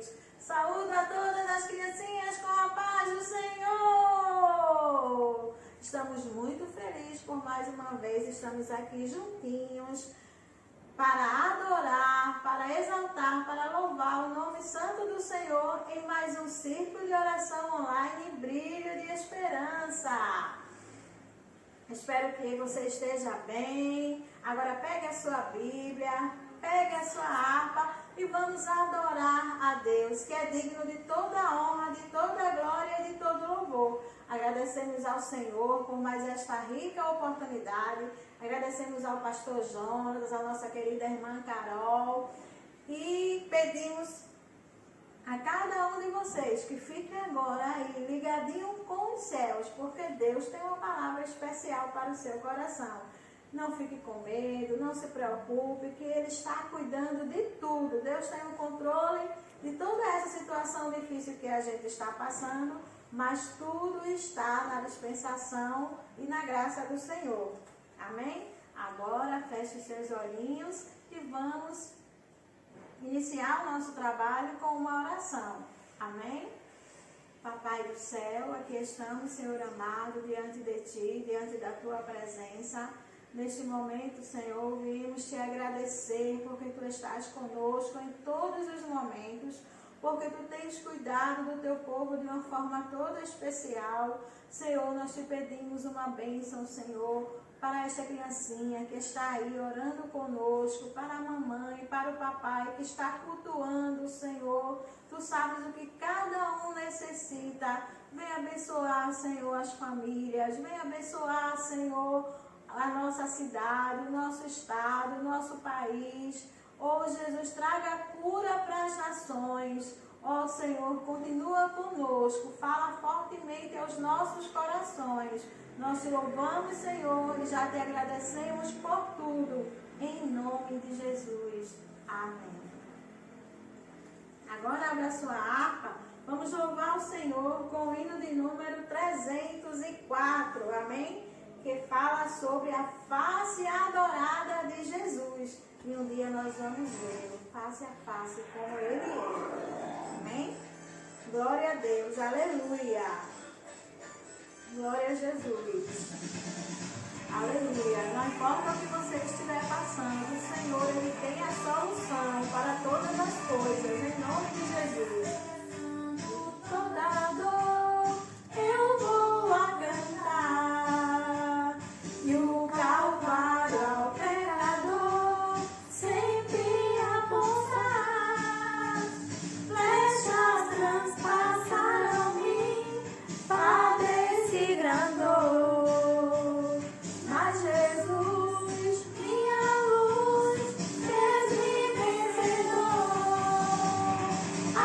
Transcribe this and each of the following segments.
vocês. Saúdo a todas as criancinhas com a paz do Senhor. Estamos muito felizes por mais uma vez, estamos aqui juntinhos para adorar, para exaltar, para louvar o nome santo do Senhor em mais um círculo de oração online Brilho de Esperança. Espero que você esteja bem. Agora pegue a sua Bíblia, pegue a sua harpa e vamos adorar a Deus, que é digno de toda honra, de toda glória e de todo louvor. Agradecemos ao Senhor por mais esta rica oportunidade. Agradecemos ao pastor Jonas, à nossa querida irmã Carol. E pedimos a cada um de vocês que fiquem agora aí ligadinho com os céus, porque Deus tem uma palavra especial para o seu coração. Não fique com medo, não se preocupe, que Ele está cuidando de tudo. Deus tem o controle de toda essa situação difícil que a gente está passando, mas tudo está na dispensação e na graça do Senhor. Amém? Agora feche os seus olhinhos e vamos iniciar o nosso trabalho com uma oração. Amém? Papai do céu, aqui estamos, Senhor amado, diante de Ti, diante da Tua presença. Neste momento, Senhor, vimos Te agradecer porque Tu estás conosco em todos os momentos, porque Tu tens cuidado do Teu povo de uma forma toda especial. Senhor, nós Te pedimos uma bênção, Senhor, para esta criancinha que está aí orando conosco, para a mamãe, para o papai que está cultuando o Senhor. Tu sabes o que cada um necessita. Vem abençoar, Senhor, as famílias. Vem abençoar, Senhor, a nossa cidade, o nosso estado, o nosso país. Oh, Jesus, traga cura para as nações. Ó Senhor, continua conosco, fala fortemente aos nossos corações. Nós te louvamos, Senhor, e já te agradecemos por tudo, em nome de Jesus. Amém. Agora abra sua harpa, vamos louvar o Senhor com o hino de número 304, amém? Que fala sobre a face adorada de Jesus. E um dia nós vamos ver face a face como Ele é. Amém? Glória a Deus, aleluia. Glória a Jesus. Aleluia. Não importa o que você estiver passando, o Senhor, Ele tem a solução para todas as coisas, em nome de Jesus. Toda dor eu vou a cantar, e o Calvário ao pecador sempre apontar. Flechas transpassaram-me, padeci grande dor, mas Jesus, minha luz, fez-me vencedor. A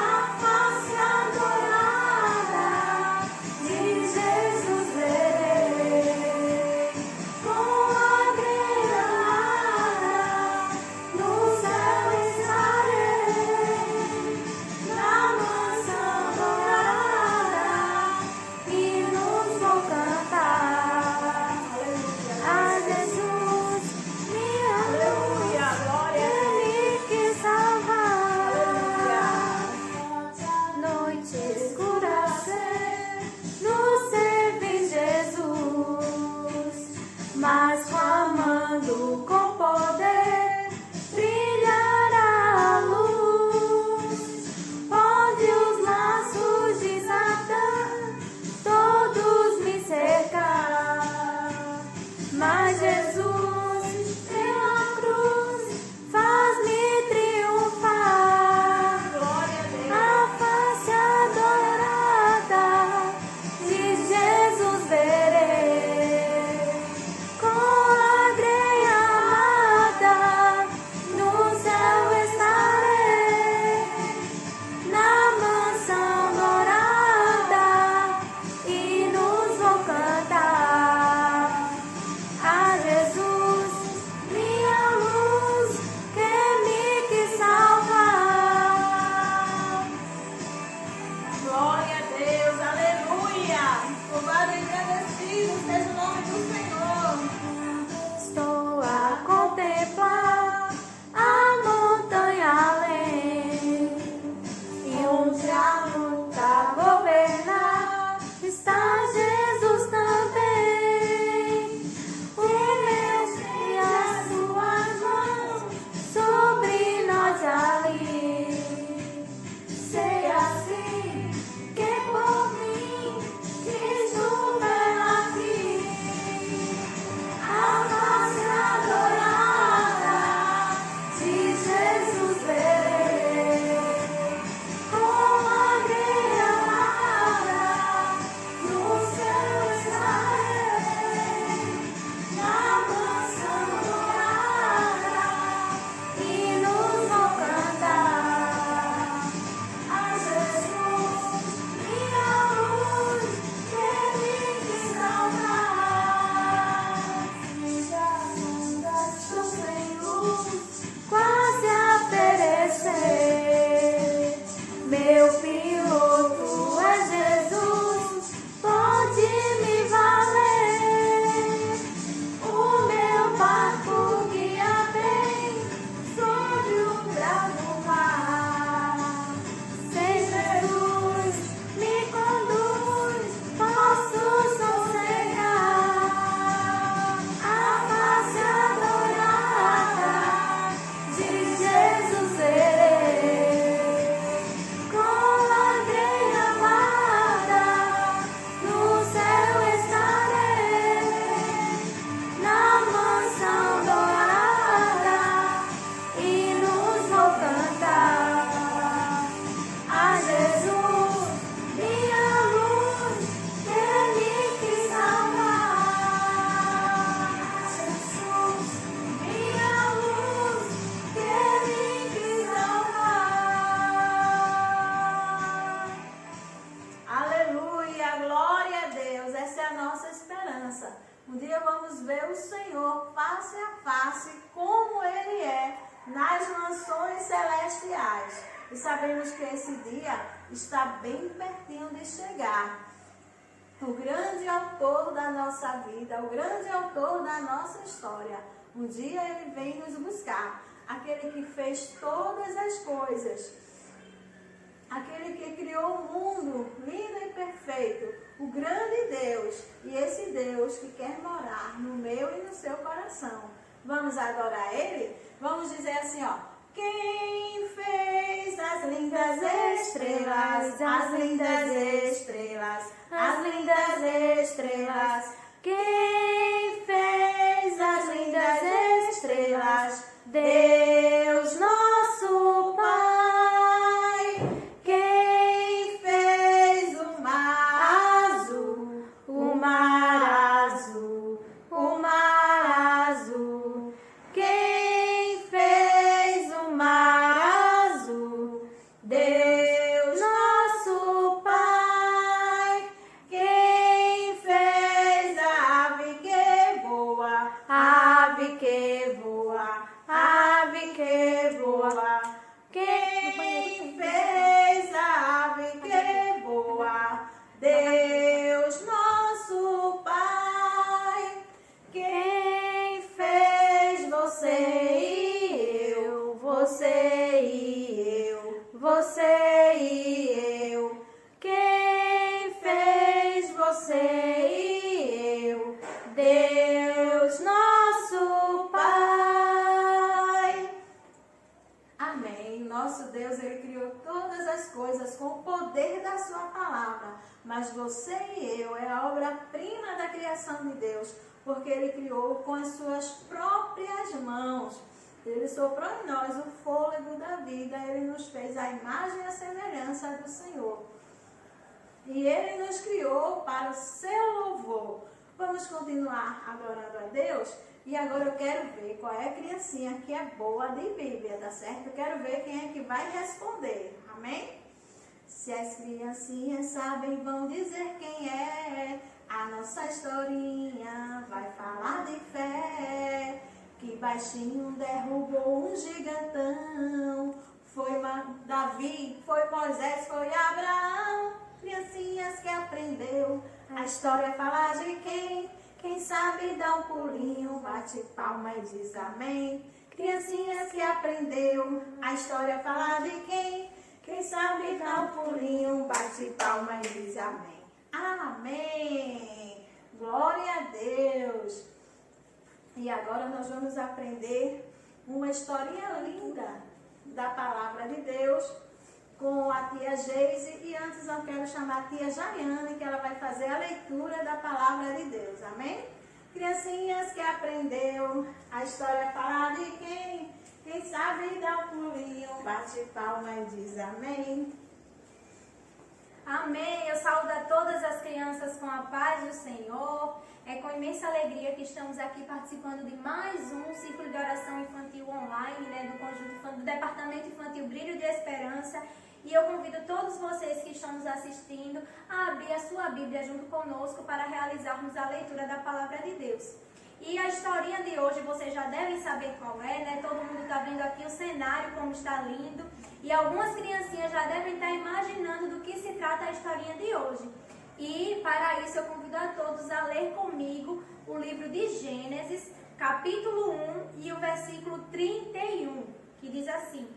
Um dia vamos ver o Senhor face a face, como Ele é, nas mansões celestiais. E sabemos que esse dia está bem pertinho de chegar. O grande autor da nossa vida, o grande autor da nossa história. Um dia Ele vem nos buscar. Aquele que fez todas as coisas. Aquele que criou o mundo lindo e perfeito. O grande Deus. E esse Deus que quer morar no meu e no seu coração. Vamos adorar Ele? Vamos dizer assim, ó. Quem fez as lindas estrelas, as lindas estrelas, as lindas estrelas? Quem fez as lindas estrelas? Deus nosso Pai. Quem fez o mar azul, o mar azul, o mar azul? Quem fez o mar azul? Deus nosso Pai. Quem fez a ave que voa, a ave que voa, a ave que voa? Quem fez a ave que voa? Deus nosso Pai. Quem fez você e eu, você e eu, você e eu? Quem fez você e eu? Deus nosso Pai. Amém. Nosso Deus, Ele criou todas as coisas com o poder da sua palavra. Mas você e eu é a obra-prima da criação de Deus, porque Ele criou com as suas próprias mãos. Ele soprou em nós o fôlego da vida. Ele nos fez a imagem e a semelhança do Senhor. E Ele nos criou para o seu louvor. Vamos continuar adorando a Deus? E agora eu quero ver qual é a criancinha que é boa de Bíblia, tá certo? Eu quero ver quem é que vai responder. Amém? Se as criancinhas sabem, vão dizer quem é. A nossa historinha vai falar de fé. Que baixinho derrubou um gigantão. Foi Davi, foi Moisés, foi Abraão. Criancinhas que aprendeu. A história fala de quem? Quem sabe dá um pulinho, bate palma e diz amém. Criancinhas que aprendeu. A história fala de quem? Quem sabe dá um pulinho, bate palma e diz amém. Amém. Glória a Deus. E agora nós vamos aprender uma historinha linda da palavra de Deus com a tia Geise. E antes eu quero chamar a tia Jaiane, que ela vai fazer a leitura da palavra de Deus. Amém? Criancinhas que aprendeu, a história fala de quem? Quem sabe dá um pulinho, bate palma e diz amém. Amém. Eu saúdo a todas as crianças com a paz do Senhor. É com imensa alegria que estamos aqui participando de mais um ciclo de oração infantil online, do conjunto do Departamento Infantil Brilho de Esperança. E eu convido todos vocês que estão nos assistindo a abrir a sua Bíblia junto conosco para realizarmos a leitura da Palavra de Deus. E a historinha de hoje vocês já devem saber qual é, Todo mundo está vendo aqui o cenário, como está lindo. E algumas criancinhas já devem estar imaginando do que se trata a historinha de hoje. E para isso eu convido a todos a ler comigo o livro de Gênesis, capítulo 1 e o versículo 31, que diz assim: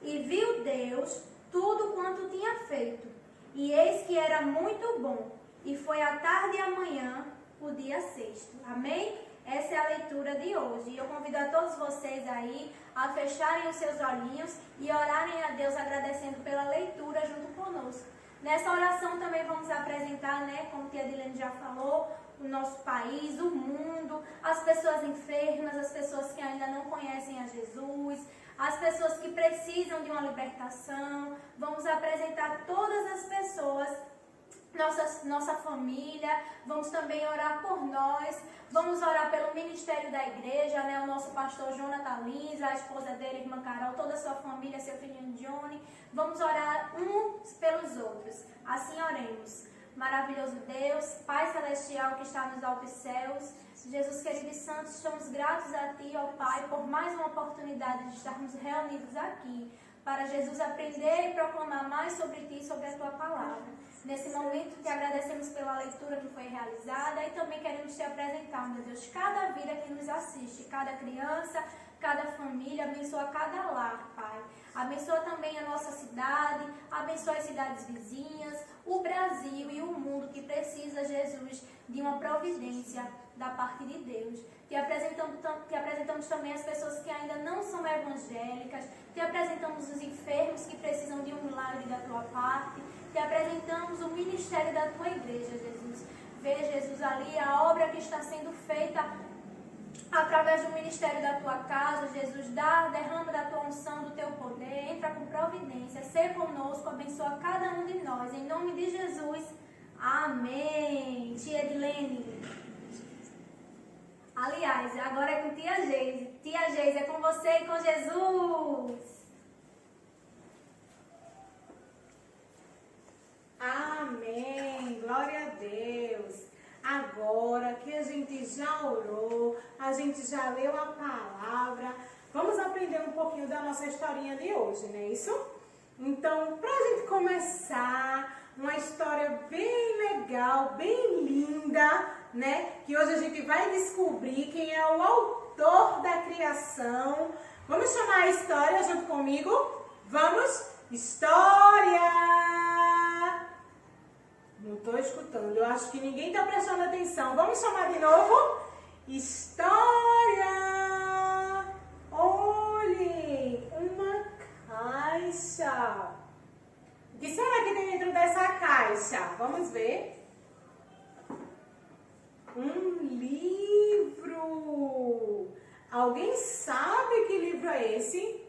E viu Deus tudo quanto tinha feito, e eis que era muito bom, e foi a tarde e a manhã, o dia sexto. Amém? Essa é a leitura de hoje. E eu convido a todos vocês aí a fecharem os seus olhinhos e orarem a Deus agradecendo pela leitura junto conosco. Nessa oração também vamos apresentar, como a tia Dilene já falou, o nosso país, o mundo, as pessoas enfermas, as pessoas que ainda não conhecem a Jesus, as pessoas que precisam de uma libertação. Vamos apresentar todas as pessoas, nossa família. Vamos também orar por nós. Vamos orar pelo ministério da igreja, o nosso pastor Jonathan Lins, a esposa dele, irmã Carol, toda a sua família, seu filhinho Johnny. Vamos orar uns pelos outros. Assim oremos. Maravilhoso Deus, Pai Celestial que está nos altos céus, Jesus querido e santo, estamos gratos a Ti, ó Pai, por mais uma oportunidade de estarmos reunidos aqui, para Jesus aprender e proclamar mais sobre Ti e sobre a Tua palavra. Nesse momento te agradecemos pela leitura que foi realizada e também queremos Te apresentar, meu Deus, cada vida que nos assiste, cada criança, cada família, abençoa cada lar, Pai. Abençoa também a nossa cidade, abençoa as cidades vizinhas, o Brasil e o mundo que precisa, Jesus, de uma providência da parte de Deus. Te apresentamos também as pessoas que ainda não são evangélicas, te apresentamos os enfermos que precisam de um milagre da Tua parte, te apresentamos o ministério da Tua igreja, Jesus. Vê, Jesus, ali a obra que está sendo feita através do ministério da Tua casa, Jesus, derrama da Tua unção, do Teu poder, entra com providência, ser conosco, abençoa cada um de nós, em nome de Jesus, amém. Tia Edilene, aliás, agora é com tia Geise, é com você e com Jesus. Amém, glória a Deus. Agora que a gente já orou, a gente já leu a palavra, vamos aprender um pouquinho da nossa historinha de hoje, não é isso? Então, para a gente começar, uma história bem legal, bem linda, né? Que hoje a gente vai descobrir quem é o autor da criação. Vamos chamar a história junto comigo? Vamos? História! Não estou escutando, eu acho que ninguém está prestando atenção. Vamos chamar de novo? História! Olhem, uma caixa. O que será que tem dentro dessa caixa? Vamos ver. Um livro. Alguém sabe que livro é esse?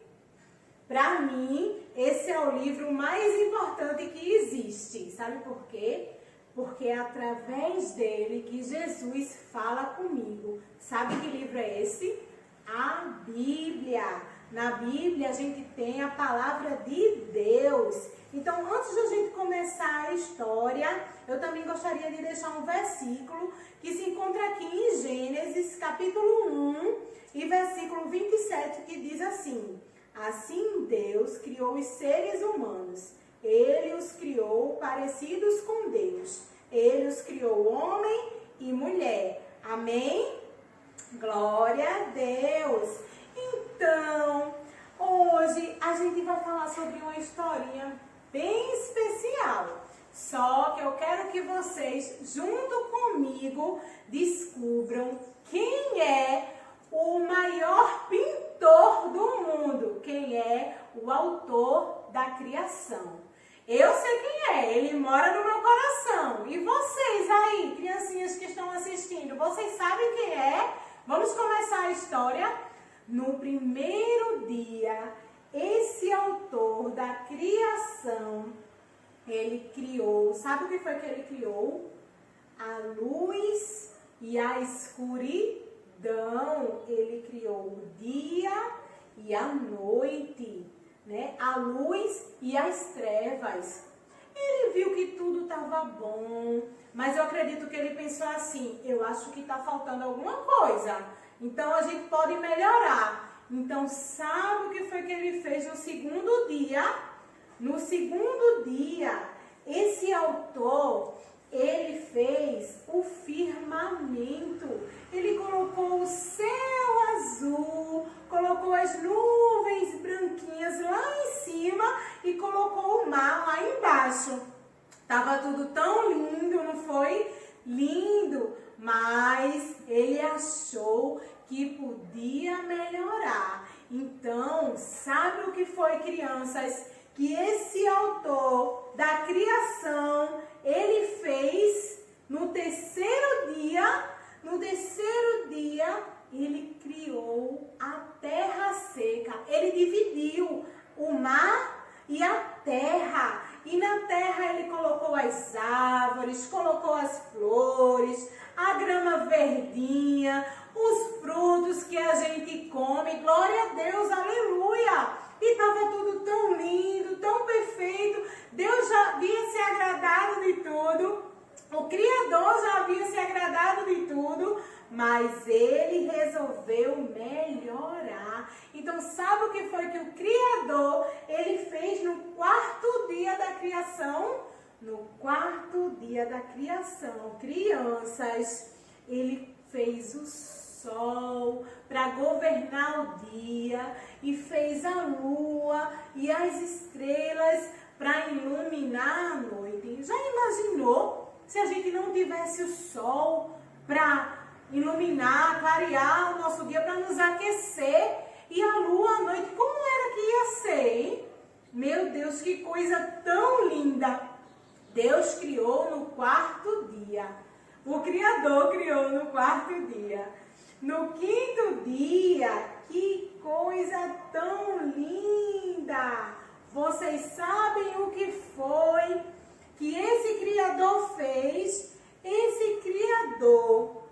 Para mim, esse é o livro mais importante que existe. Sabe por quê? Porque é através dele que Jesus fala comigo. Sabe que livro é esse? A Bíblia. Na Bíblia a gente tem a palavra de Deus. Então, antes de a gente começar a história, eu também gostaria de deixar um versículo que se encontra aqui em Gênesis, capítulo 1, e versículo 27, que diz assim: assim Deus criou os seres humanos. Ele os criou parecidos com Deus. Ele os criou homem e mulher. Amém? Glória a Deus. Então, hoje a gente vai falar sobre uma historinha bem especial. Só que eu quero que vocês, junto comigo, descubram quem é o maior pintor do mundo, quem é o autor da criação. Eu sei quem é, ele mora no meu coração. E vocês aí, criancinhas que estão assistindo, vocês sabem quem é? Vamos começar a história. No primeiro dia, esse autor da criação, ele criou, sabe o que foi que ele criou? A luz e a escuridão. Ele criou o dia e a noite, né? A luz e as trevas. Ele viu que tudo estava bom, mas eu acredito que ele pensou assim: eu acho que está faltando alguma coisa, então a gente pode melhorar. Então, sabe o que foi que ele fez no segundo dia? No segundo dia, esse autor, ele fez o firmamento. Ele colocou o céu azul, colocou as nuvens branquinhas lá em cima e colocou o mar lá embaixo. Tava tudo tão lindo, não foi? Lindo, mas ele achou que podia melhorar. Então, sabe o que foi, crianças? Que esse autor da criação, ele fez no terceiro dia. No terceiro dia, ele criou a terra seca. Ele dividiu o mar e a terra. E na terra ele colocou as árvores, colocou as flores, a grama verdinha, os frutos que a gente come. Glória a Deus, aleluia! E estava tudo tão lindo, tão perfeito. Deus já havia se agradado de tudo. tudo, mas ele resolveu melhorar. Então, sabe o que foi que o Criador, ele fez no quarto dia da criação? No quarto dia da criação, crianças, ele fez o sol para governar o dia e fez a lua e as estrelas para iluminar a noite. Já imaginou se a gente não tivesse o sol para iluminar, clarear o nosso dia, para nos aquecer, e a lua à noite? Como era que ia ser, hein? Meu Deus, que coisa tão linda! Deus criou no quarto dia. O Criador criou no quarto dia. No quinto dia, que coisa tão linda! Vocês sabem o que foi que esse Criador fez? Esse Criador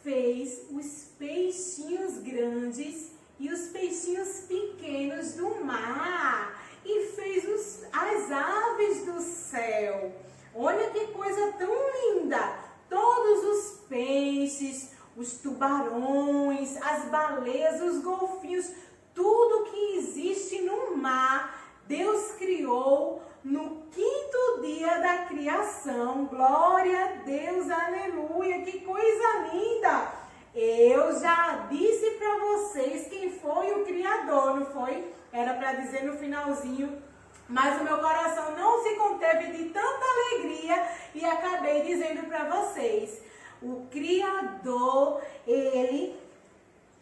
fez os peixinhos grandes e os peixinhos pequenos do mar. E fez as aves do céu. Olha que coisa tão linda! Todos os peixes, os tubarões, as baleias, os golfinhos, tudo que existe no mar, Deus criou no quinto dia da criação. Glória a Deus, aleluia, que coisa linda! Eu já disse para vocês quem foi o Criador, não foi? Era para dizer no finalzinho, mas o meu coração não se conteve de tanta alegria e acabei dizendo para vocês. O Criador, ele,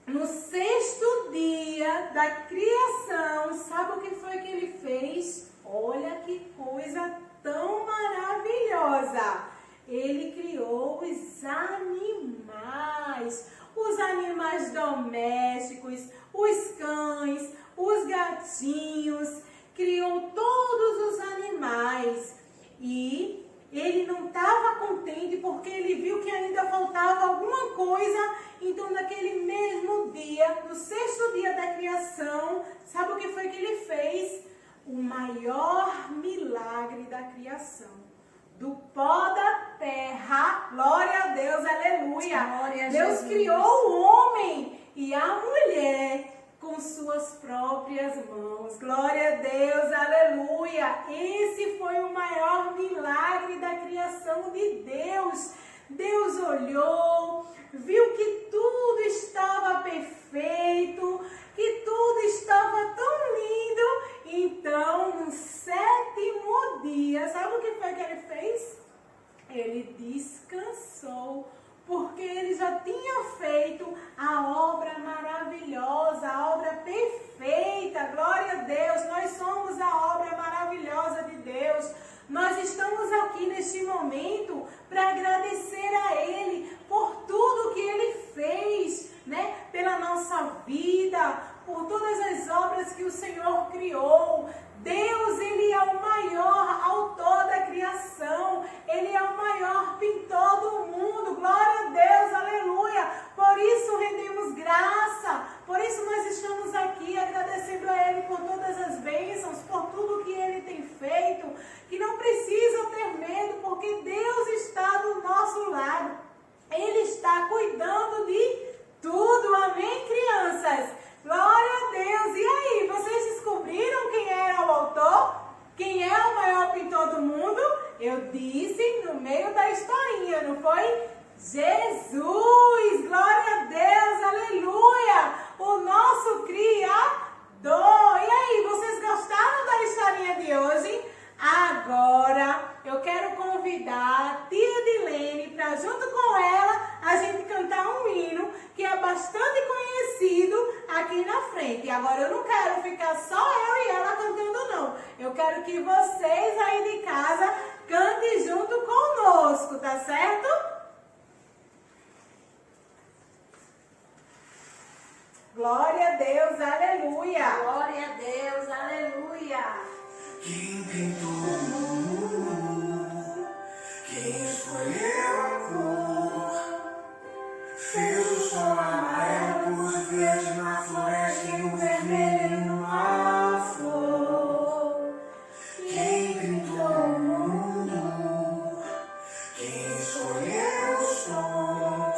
no sexto dia da criação, sabe o que foi que ele fez? Olha que coisa tão maravilhosa! Ele criou os animais domésticos, os cães, os gatinhos, criou todos os animais. E ele não estava contente porque ele viu que ainda faltava alguma coisa. Então, naquele mesmo dia, no sexto dia da criação, sabe o que foi que ele fez? O maior milagre da criação. Do pó da terra, glória a Deus, aleluia. Glória a Deus Jesus. criou o homem e a mulher com suas próprias mãos. Glória a Deus, aleluia. Esse foi o maior milagre da criação de Deus. Deus olhou, viu que tudo estava perfeito, que tudo estava tão lindo. Então, no sétimo dia, sabe o que foi que ele fez? Ele descansou, porque ele já tinha feito a obra maravilhosa, a obra perfeita. Glória a Deus, nós somos a obra maravilhosa de Deus. Nós estamos aqui neste momento para agradecer a Ele por tudo que Ele fez, né? Pela nossa vida, por todas as obras que o Senhor criou. Deus, Ele é o maior autor da criação. Ele é o maior pintor do mundo. Glória a Deus, aleluia. Por isso rendemos graça. Por isso nós estamos aqui agradecendo a Ele por todas as bênçãos, por tudo que Ele tem feito. Que não precisa ter medo, porque Deus está do nosso lado. Ele está cuidando de tudo. Amém, crianças? Glória a Deus. E aí, vocês descobriram quem era o autor? Quem é o maior pintor do mundo? Eu disse no meio da historinha, não foi? Jesus! Glória a Deus, aleluia! O nosso Criador. E aí, vocês gostaram da historinha de hoje? Agora eu quero convidar a tia Dilene para, junto com ela, a gente cantar um hino que é bastante conhecido aqui na frente. E agora eu não quero ficar só eu e ela cantando, não. Eu quero que vocês aí de casa cantem junto conosco, tá certo? Glória a Deus, aleluia! Glória a Deus, aleluia! Quem pintou o mundo, quem escolheu a cor, fez o sol amarelo, os verdes na floresta e o vermelho numa flor. Quem pintou o mundo, quem escolheu o som,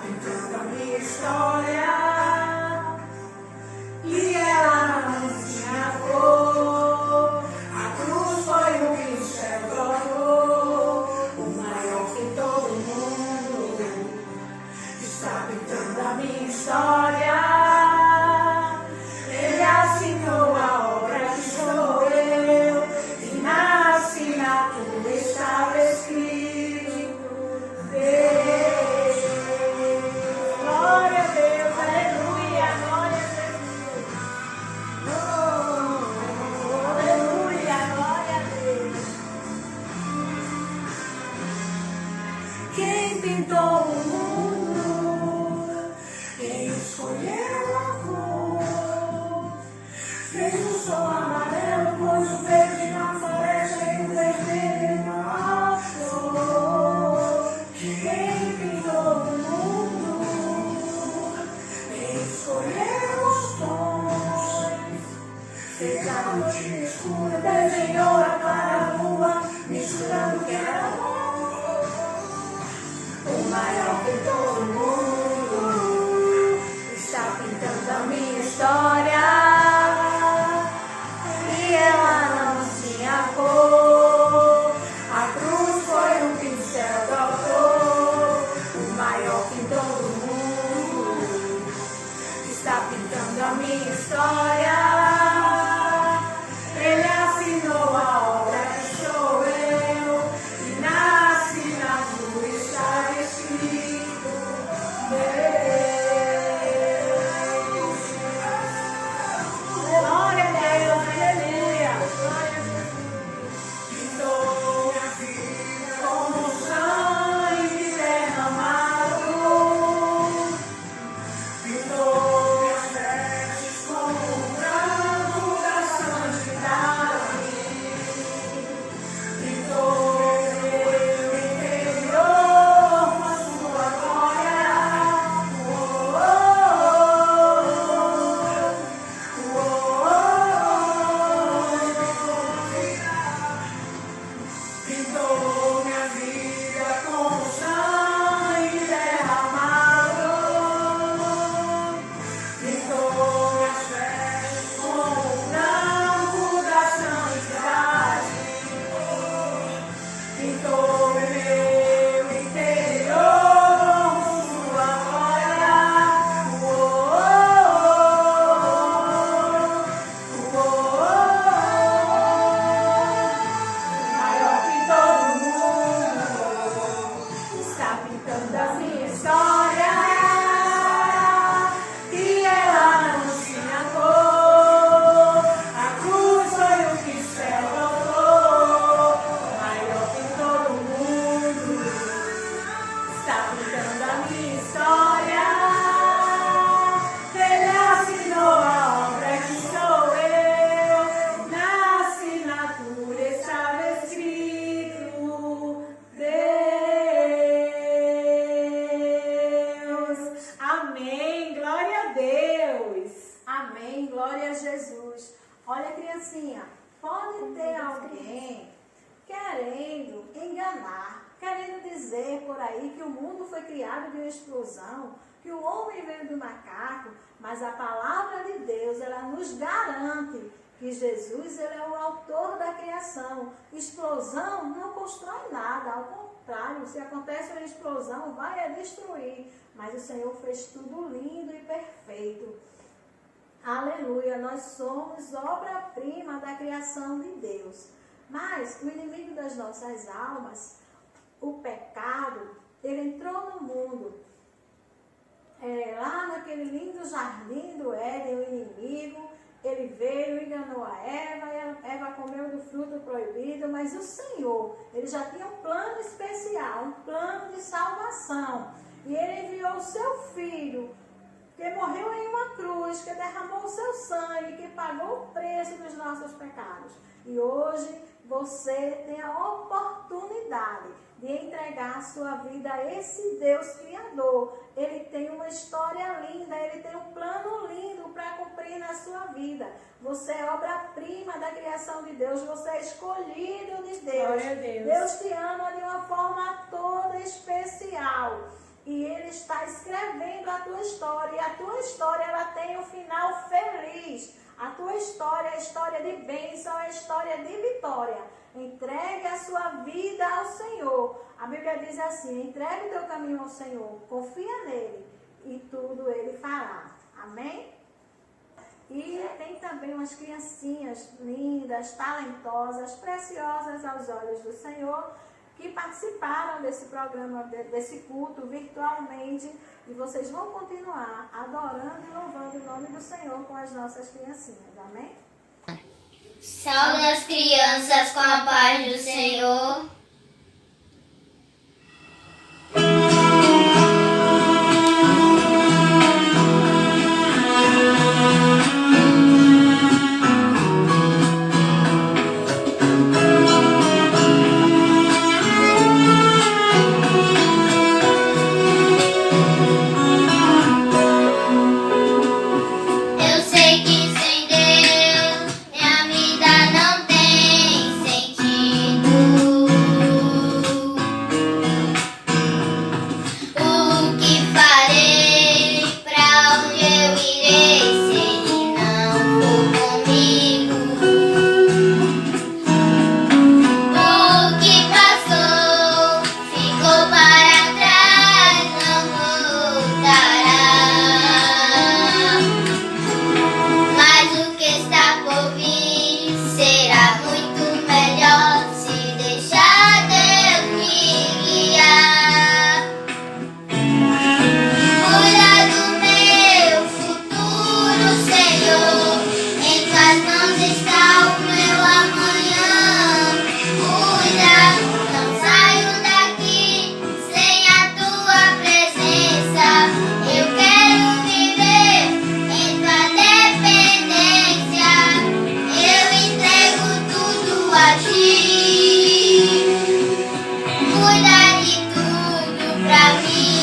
pintando a minha história. E ela não tinha cor. A cruz foi o que o céu colocou. O maior que todo mundo está pintando a minha história. Ele assinou a obra que sou eu. E na assinatura estava escrito Deus. Glória a Deus, aleluia, glória a Jesus. Oh, aleluia, glória a Deus. Quem pintou o mundo? Quem escolheu a cor? Fez o sol amarelo, pôs o verde na floresta e o vermelho no alto. Quem pintou o mundo? Quem escolheu os tons? Fez a noite escura, desenhou a clara lua, misturando que era bom. O maior que todo mundo está pintando a minha história. E ela não tinha cor. A cruz foi o que o céu tocou. O maior que todo mundo está pintando a minha história. Ele assinou a obra que sou eu. E na assinatura está escrito Deus. Glória a Deus, aleluia. Glória a Jesus. Pintou minha vida como sangue derramado. Pintou minhas vestes como o branco da santidade. Pintou meu interior com a sua glória. Oh, oh, oh, pintou minha vida com sangue derramado. Pintou minhas vestes com o branco da santidade. Pintou meu interior com sua glória. Oh, oh, oh, oh. Maior que todo mundo está pintando a minha história. E ela não tinha cor. A cruz foi o que o céu tocou. Maior que todo mundo está pintando a minha história. Ele assinou a obra que sou eu. Na assinatura estava escrito Deus. Amém, glória a Deus. Amém, glória a Jesus. Olha, criancinha, pode ter alguém querendo enganar, querendo dizer por aí que o mundo foi criado de uma explosão, que o homem veio do macaco, mas a palavra de Deus, ela nos garante que Jesus, ele é o autor da criação. Explosão não constrói nada, ao contrário, se acontece uma explosão, vai destruir, mas o Senhor fez tudo lindo e perfeito. Aleluia, nós somos obra-prima da criação de Deus. Mas o inimigo das nossas almas, o pecado, ele entrou no mundo. Lá naquele lindo jardim do Éden, o inimigo, ele veio, enganou a Eva, e a Eva comeu do fruto proibido, mas o Senhor, ele já tinha um plano especial, um plano de salvação. E ele enviou o seu filho, que morreu em uma cruz, que derramou o seu sangue, que pagou o preço dos nossos pecados. E hoje você tem a oportunidade de entregar a sua vida a esse Deus Criador. Ele tem uma história linda, ele tem um plano lindo para cumprir na sua vida. Você é obra-prima da criação de Deus, você é escolhido de Deus. Glória a Deus. Deus te ama de uma forma toda especial. E ele está escrevendo a tua história. E a tua história, ela tem um final feliz. A tua história é história de bênção, é história de vitória. Entregue a sua vida ao Senhor. A Bíblia diz assim: entregue o teu caminho ao Senhor, confia nele e tudo ele fará. Amém? E tem também umas criancinhas lindas, talentosas, preciosas aos olhos do Senhor, que participaram desse programa, desse culto virtualmente. E vocês vão continuar adorando e louvando o nome do Senhor com as nossas criancinhas. Amém? Salve as crianças com a paz do Senhor. Eu sei que sem Deus minha vida não tem sentido. O que farei? Pra onde eu irei se Ele não for comigo? O que passou ficou para trás, não voltará. Mas o que está por vir será muito melhor se deixar Deus me guiar. Cuida do meu futuro, Senhor. Em tuas mãos está o meu amanhã. Cuida, não saio daqui sem a tua presença. Eu quero viver em tua dependência. Eu entrego tudo a ti. Cuida de tudo pra mim.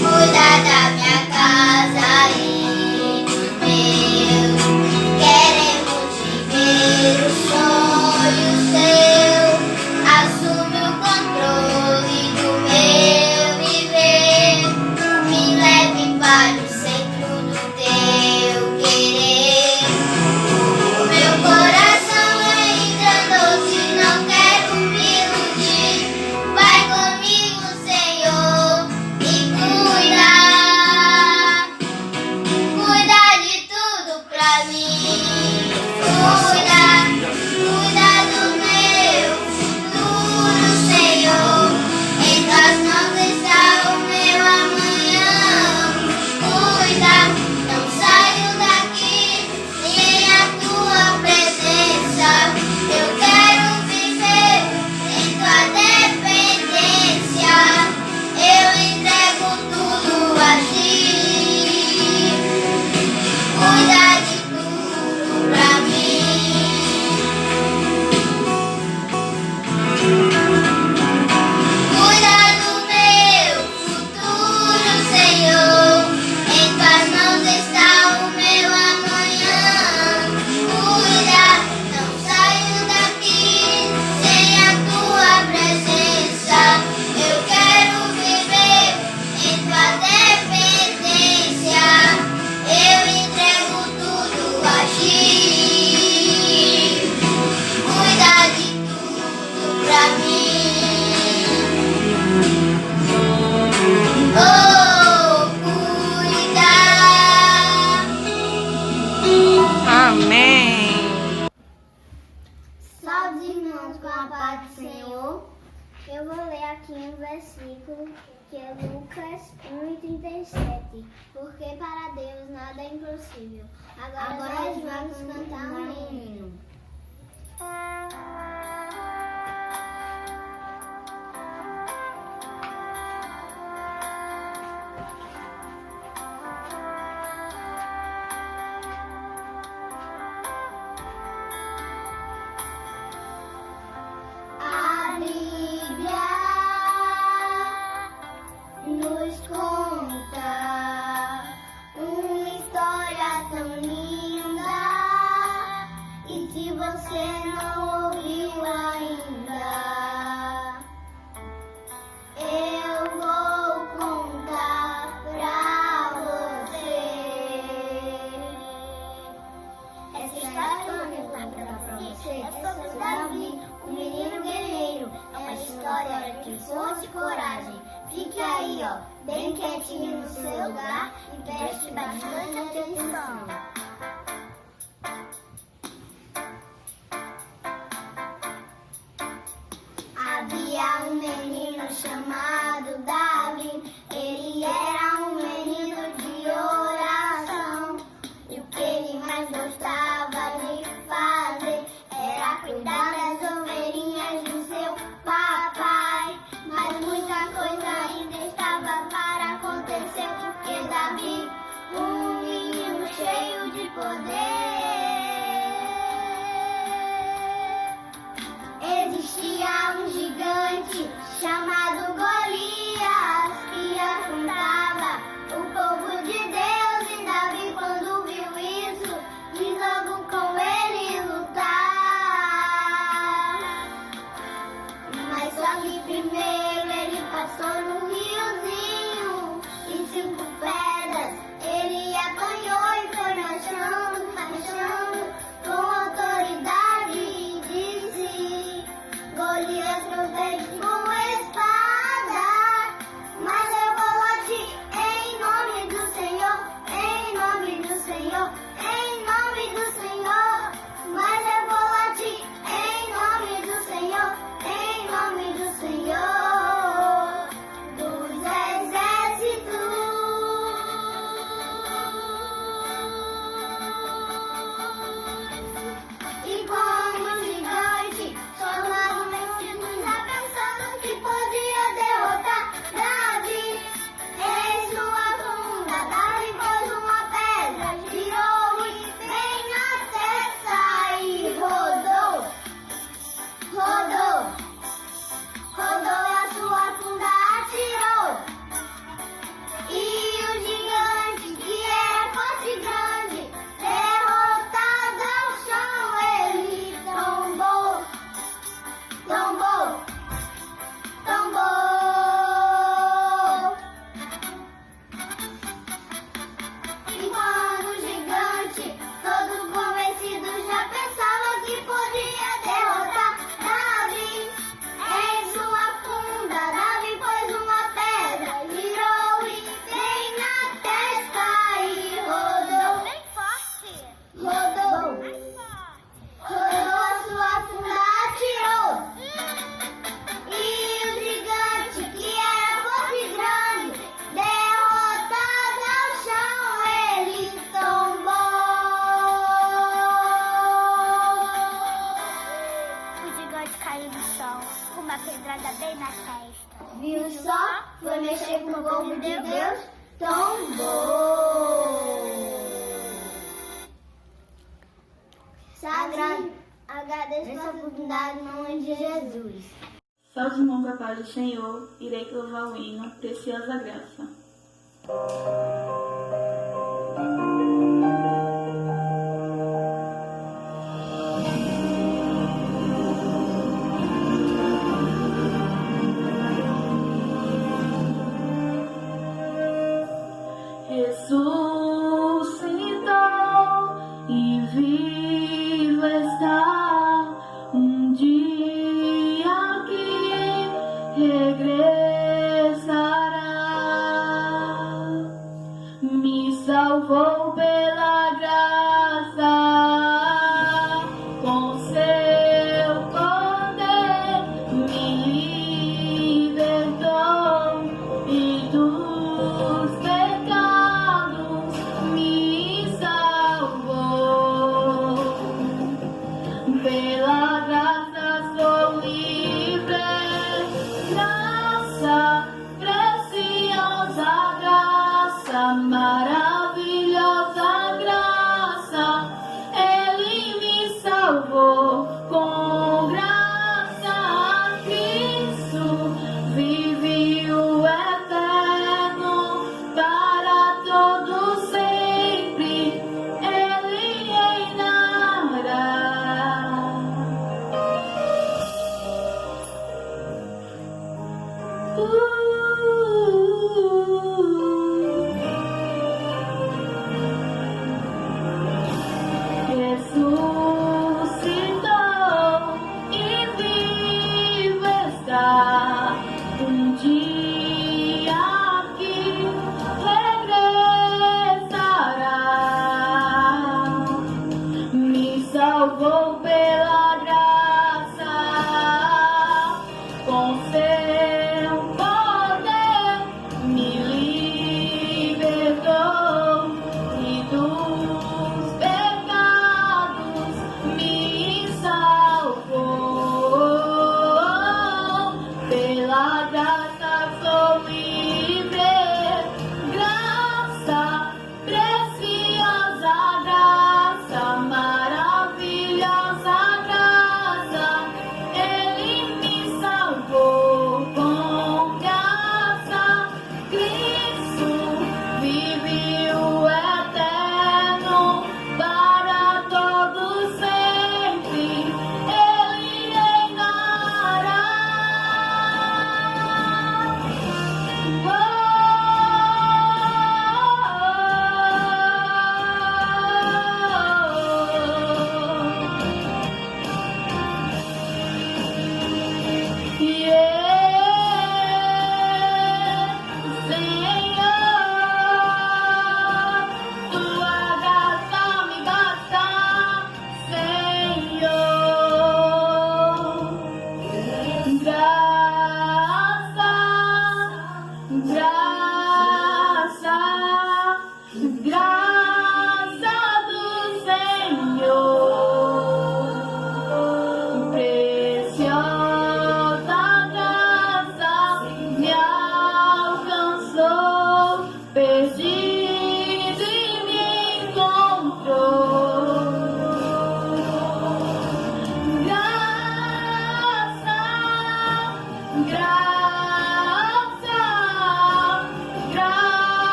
Cuida da minha casa e dos meus. Queremos viver os sonhos teus. Assume o controle do meu viver. Me leve para o centro do teu querer. O meu coração é enganoso e não quero me iludir. Vai comigo, Senhor, e cuida. Cuida de tudo pra mim. Cuida do meu futuro, Senhor. Em tuas mãos está o meu amanhã. Cuida, não saio daqui sem a tua presença. Eu quero viver em tua dependência. Eu entrego tudo a ti. Cuida de tudo pra mim. Cuida do meu futuro, Senhor. Em tuas mãos está o meu amanhã. Cuida, não saio daqui sem a tua presença. Eu quero viver em tua dependência. Eu entrego tudo a ti. Cuida de tudo pra mim. Oh, cuida. Amém. Salve, irmãos, com a paz do Senhor. Eu vou ler aqui um versículo que é Lucas 1:37. Porque para Deus nada é impossível. Agora nós vamos cantar um hino. A Bíblia nos conta uma história tão linda. E se você não ouviu coragem. Fique aí, ó, bem quietinho no seu lugar e preste bastante atenção. Havia um menino chamado Davi, ele era um menino de oração. E o que ele mais gostava de fazer era cuidar das ovelhinhas do seu papai. Mas muita coisa ainda estava para acontecer, porque Davi, um menino cheio de poder. Existia um gigante chamado Golias que afrontava o povo de Deus, e Davi, quando viu isso, quis logo com ele lutar. Mas só que primeiro ele passou no riozinho e 5 pedras ele apanhou e foi marchando, marchando com autoridade e disse: Golias protege com espada, mas eu vou latir em nome do Senhor, em nome do Senhor, em nome do Senhor. Mas eu vou latir em nome do Senhor, em nome do Senhor dos exércitos. E como um gigante, chamado Messias, já pensando que podia derrotar Davi, em sua funda, Davi pôs uma pedra, girou e bem na testa e rodou, rodou, rodou e a sua funda atirou. E o gigante, que era forte e grande, derrotado ao chão, ele tombou, tombou, tombou. E quando o gigante, todo convencido, já pensava que podia derrotar Davi, em sua funda, Davi pôs uma pedra, girou e bem na testa e rodou, bem forte, rodou, rodou a sua funda, atirou. E o gigante, que era forte e grande, derrotado ao chão, ele tombou. O gigante caiu no chão, com uma pedrada bem na testa. Viu só? Foi mexer com o povo de Deus, tombou. Agradeço a oportunidade em nome de Jesus. Salve, irmão, com a paz do Senhor, irei louvar o hino, preciosa graça. Ressuscitou e vivo está, um dia que regressará. Me salvou pela graça, com seu poder me libertou e dos pecados me salvou. Pela graça sou livre, graça, preciosa graça, maravilhosa graça, Ele me salvou. Com graça Cristo vive o eterno, para todo sempre Ele reinará. Ressuscitou e vivo está, um dia graça sou livre, graça, preciosa graça, maravilhosa graça, Ele me salvou com graça, Cristo vive o eterno para todo sempre, Ele reinará.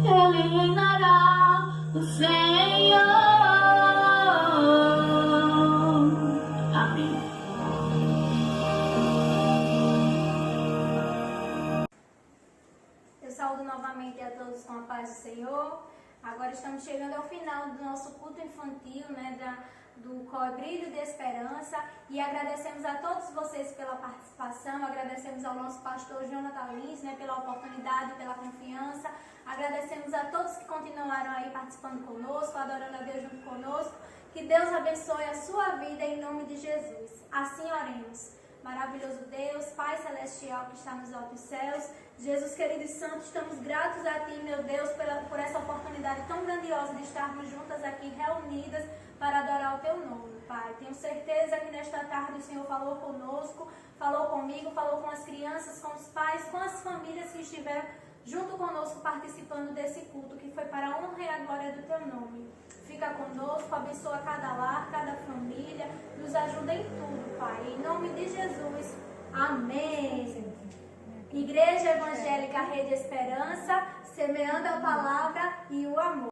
Ele reinará, o Senhor. Amém. Eu saúdo novamente a todos com a paz do Senhor. Agora estamos chegando ao final do nosso culto infantil, do COE Brilho de Esperança, e agradecemos a todos vocês pela participação, agradecemos ao nosso pastor Jonathan Lins, pela oportunidade, pela confiança, agradecemos a todos que continuaram aí participando conosco, adorando a Deus junto conosco. Que Deus abençoe a sua vida em nome de Jesus. Assim oremos. Maravilhoso Deus, Pai Celestial que está nos altos céus, Jesus querido e santo, estamos gratos a Ti, meu Deus, por essa oportunidade tão grandiosa de estarmos juntas aqui, reunidas, para adorar o Teu nome, Pai. Tenho certeza que nesta tarde o Senhor falou conosco, falou comigo, falou com as crianças, com os pais, com as famílias que estiveram junto conosco participando desse culto, que foi para a honra e a glória do Teu nome. Fica conosco, abençoa cada lar, cada família, nos ajuda em tudo, Pai. Em nome de Jesus. Amém. Igreja Evangélica Rede Esperança, semeando a palavra e o amor.